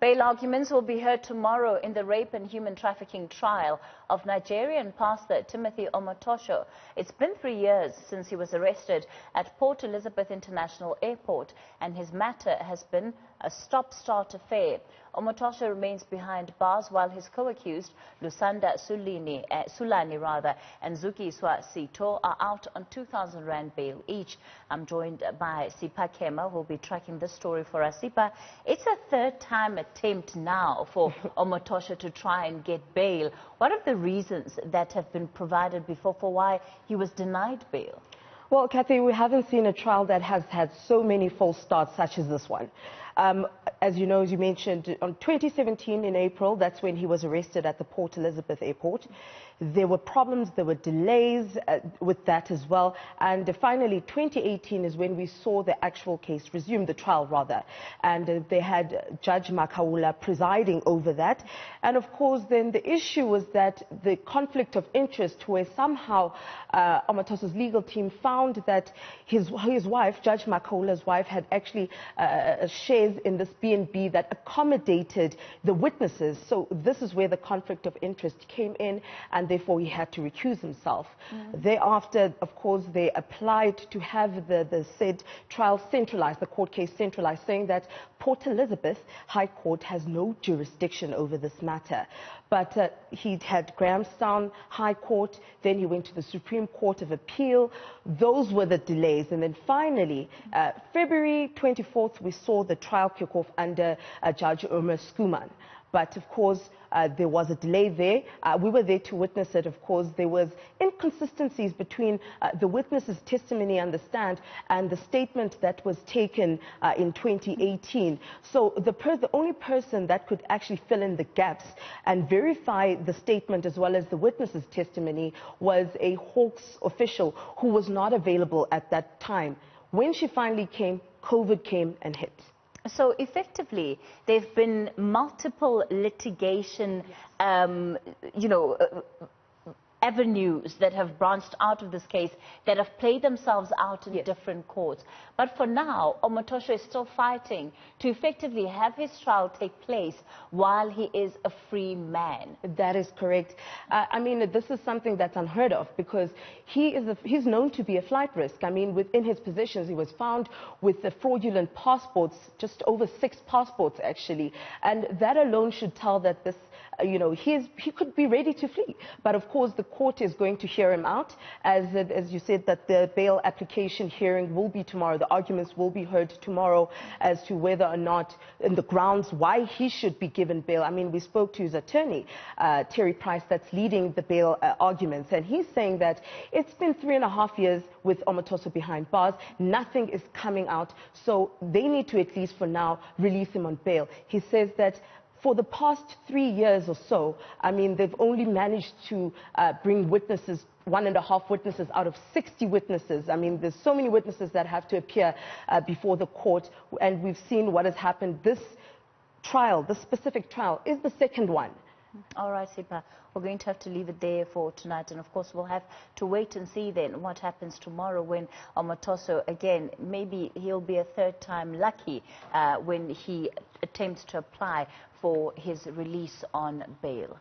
Bail arguments will be heard tomorrow in the rape and human trafficking trial of Nigerian Pastor Sipha Omotoso. It's been 3 years since he was arrested at Port Elizabeth International Airport, and his matter has been a stop-start affair. Omotoso remains behind bars while his co-accused, Lusanda Sulani and Zuki Sito are out on 2,000 Rand bail each. I'm joined by Sipha Kema, who will be tracking this story for us. Sipha, it's a third time attempt now for Omotoso to try and get bail. What are the reasons that have been provided before for why he was denied bail? Well, Kathy, we haven't seen a trial that has had so many false starts such as this one. As you know, as you mentioned, on 2017 in April, that's when he was arrested at the Port Elizabeth Airport. There were problems, there were delays with that as well. And finally, 2018 is when we saw the actual case resume, the trial rather. And they had Judge Makaula presiding over that. And of course, then the issue was that the conflict of interest, where somehow Omotoso's legal team found that his wife, Judge Makaula's wife, had actually shares in this B&B that accommodated the witnesses. So this is where the conflict of interest came in, and therefore he had to recuse himself. Thereafter, of course, they applied to have the said trial centralized, the court case centralized, saying that Port Elizabeth High Court has no jurisdiction over this matter. But he had Grahamstown High Court, then he went to the Supreme Court of Appeal. Those were the delays. And then finally, February 24th, we saw the trial kick off under Judge Omer Skuman. But of course, there was a delay there. We were there to witness it. Of course, there was inconsistencies between the witness's testimony on the stand and the statement that was taken in 2018. So the only person that could actually fill in the gaps and verify the statement as well as the witness's testimony was a Hawks official who was not available at that time. When she finally came, COVID came and hit. So effectively, there have been multiple litigation, avenues that have branched out of this case that have played themselves out in different courts. But for now, Omotoso is still fighting to effectively have his trial take place while he is a free man. That is correct. I mean, this is something that's unheard of because he's known to be a flight risk. I mean, within his possessions, he was found with the fraudulent passports, just over 6 passports actually. And that alone should tell that this, he could be ready to flee. But of course, the court is going to hear him out. As you said, that the bail application hearing will be tomorrow. The arguments will be heard tomorrow as to whether or not, and the grounds why he should be given bail. I mean, we spoke to his attorney, Terry Price, that's leading the bail arguments. And he's saying that it's been 3.5 years with Omotoso behind bars. Nothing is coming out. So they need to, at least for now, release him on bail. He says that for the past 3 years or so, I mean, they've only managed to bring witnesses, 1.5 witnesses out of 60 witnesses. I mean, there's so many witnesses that have to appear before the court, and we've seen what has happened. This trial, this specific trial, is the second one. All right, Sipha, we're going to have to leave it there for tonight. And of course, we'll have to wait and see then what happens tomorrow when Omotoso, again, maybe he'll be a third time lucky when he attempts to apply for his release on bail.